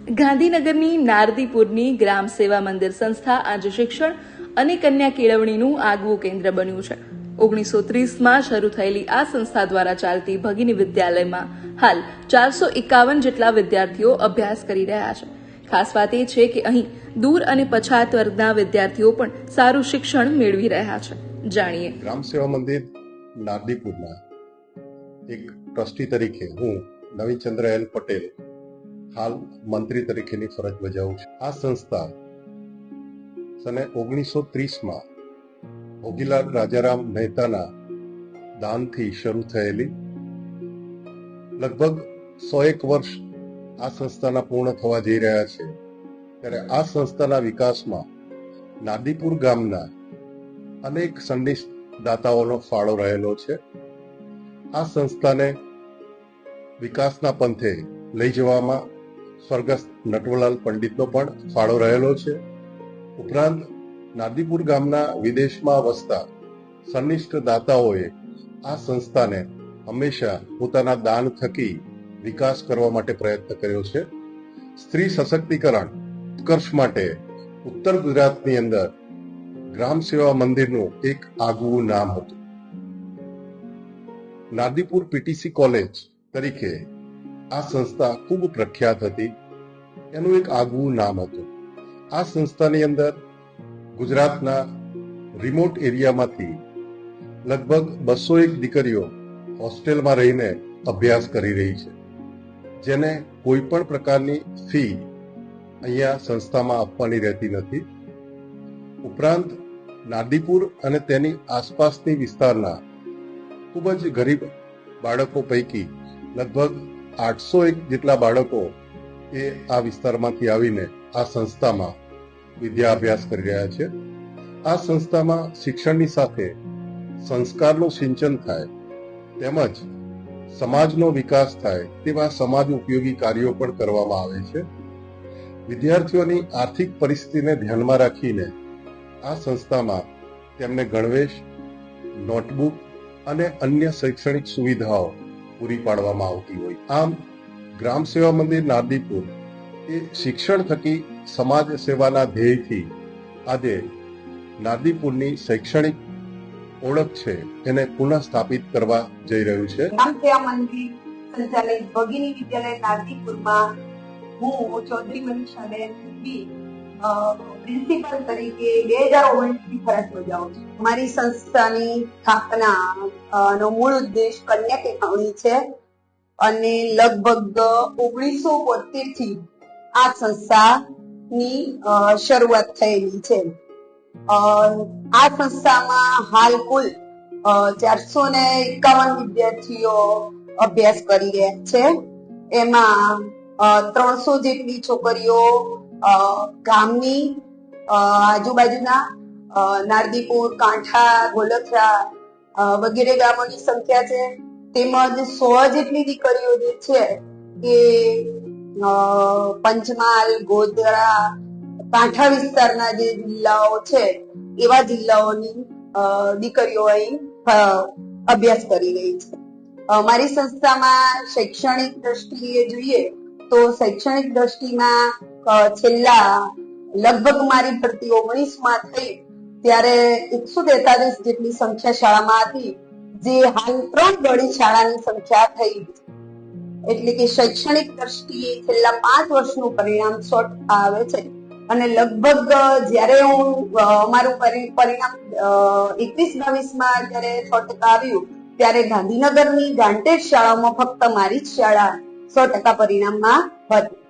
ગાંધીનગરની નારદીપુરની ગ્રામ સેવા મંદિર સંસ્થા આજે શિક્ષણ અને કન્યા કેળવણીનું આગવું કેન્દ્ર બન્યું છે। 1930માં શરૂ થયેલી આ સંસ્થા દ્વારા ચાલતી ભગિની વિદ્યાલયમાં હાલ 451 જેટલા વિદ્યાર્થીઓ અભ્યાસ કરી રહ્યા છે। ખાસ વાત એ છે કે અહીં દૂર અને પછાત વર્ગના વિદ્યાર્થીઓ પણ સારું શિક્ષણ મેળવી રહ્યા છે। જાણીએ। ગ્રામ સેવા મંદિર નારદીપુરના એક ટ્રસ્ટી તરીકે હું નવીનચંદ્ર એલ પટેલ હાલ મંત્રી તરીકેની ફરજ બજાવું છું। આ સંસ્થા સને 1930માં ભોગીલાલ રાજારામ મહેતાના દાનથી શરૂ થયેલી, લગભગ 101 વર્ષ આ સંસ્થાના પૂર્ણ થવા જઈ રહ્યા છે। ત્યારે આ સંસ્થાના વિકાસમાં નારદીપુર ગામના અનેક સંનિષ્ઠ દાતાઓનો ફાળો રહેલો છે। આ સંસ્થાને વિકાસના પંથે લઈ જવામાં સ્વર્ગસ્થ નટવરલાલ પંડિતનો પણ ફાળો રહેલો છે। ઉપરાંત નારદીપુર ગામના વિદેશમાં વસતા સંનિષ્ઠ દાતાઓએ આ સંસ્થાને હંમેશા પોતાના દાન થકી વિકાસ કરવા માટે પ્રયત્ન કર્યો છે। સ્ત્રી સશક્તિકરણ ઉત્કર્ષ માટે ઉત્તર ગુજરાતની અંદર ગ્રામ સેવા મંદિરનું એક આગવું નામ હતું। નારદીપુર પીટીસી કોલેજ તરીકે આ સંસ્થા ખૂબ પ્રખ્યાત હતી, એનું એક આગવું નામ હતું। આ સંસ્થાની અંદર ગુજરાતના રિમોટ એરિયામાંથી લગભગ 201 દીકરીઓ હોસ્ટેલમાં રહીને અભ્યાસ કરી રહી છે, જેને કોઈ પણ પ્રકારની ફી અહીંયા સંસ્થામાં આપવાની રહેતી નથી। ઉપરાંત નારદીપુર અને તેની આસપાસની વિસ્તારના ખૂબ જ ગરીબ બાળકો પૈકી લગભગ 801 જેટલા બાળકો એ આ વિસ્તારમાંથી આવીને આ સંસ્થામાં વિદ્યા અભ્યાસ કરી રહ્યા છે। આ સંસ્થામાં શિક્ષણની સાથે સંસ્કારનું સિંચન થાય તેમજ સમાજનો વિકાસ થાય તેવા સમાજ ઉપયોગી કાર્યો પણ કરવામાં આવે છે। વિદ્યાર્થીઓની આર્થિક પરિસ્થિતિને ધ્યાનમાં રાખીને આ સંસ્થામાં તેમને ગણવેશ, નોટબુક અને અન્ય શૈક્ષણિક સુવિધાઓ પૂરી પાડવામાં આવતી હોય। આમ ગ્રામ સેવા મંદિર નારદીપુર એ શિક્ષણ થકી સમાજ સેવાના ધ્યેયથી આજે નારદીપુરની શૈક્ષણિક ઓળખ છે એને પુનઃ સ્થાપિત કરવા જઈ રહ્યું છે। ગ્રામ સેવા મંદિર સંચાલિત ભગિની વિદ્યાલય નારદીપુરમાં હું ચૌધરી મનીષાબેન પ્રિન્સિપલ તરીકે 2019થી ફરજ બજાવું છું। અમારી સંસ્થાની સ્થાપના નો મૂળ ઉદ્દેશ કન્યા કેળવણી છે અને લગભગ 1972 થી આ સંસ્થાની શરૂઆત થયેલી છે। આ સંસ્થામાં હાલ કુલ 451 વિદ્યાર્થીઓ અભ્યાસ કરી રહ્યા છે। એમાં 300 જેટલી છોકરીઓ ગામની આજુબાજુના નારદીપુર, કાંઠા, ગોલખરા વગેરે ગામોની સંખ્યા છે, તેમજ 100 જેટલી દીકરીઓ જે છે એ પંચમહાલ, ગોધરા, કાંઠા વિસ્તારના જે જિલ્લાઓ છે એવા જિલ્લાઓની દીકરીઓ અહીં અભ્યાસ કરી રહી છે। અમારી સંસ્થામાં શૈક્ષણિક દ્રષ્ટિએ જોઈએ તો શૈક્ષણિક દ્રષ્ટિમાં છેલ્લા લગભગ મારી ભરતી 19માં થઈ ત્યારે 143 જેટલી સંખ્યા શાળામાં હતી, જે હાલ 3 ગણી શાળાની સંખ્યા થઈ, એટલે કે શૈક્ષણિક દ્રષ્ટિએ છેલ્લા 5 વર્ષનું પરિણામ 100% આવે છે। અને લગભગ જ્યારે હું અમારું પરિણામ 21-22માં જ્યારે 100% આવ્યું ત્યારે ગાંધીનગરની ગાંટેડ શાળામાં ફક્ત મારી જ શાળા 100% પરિણામમાં હતી।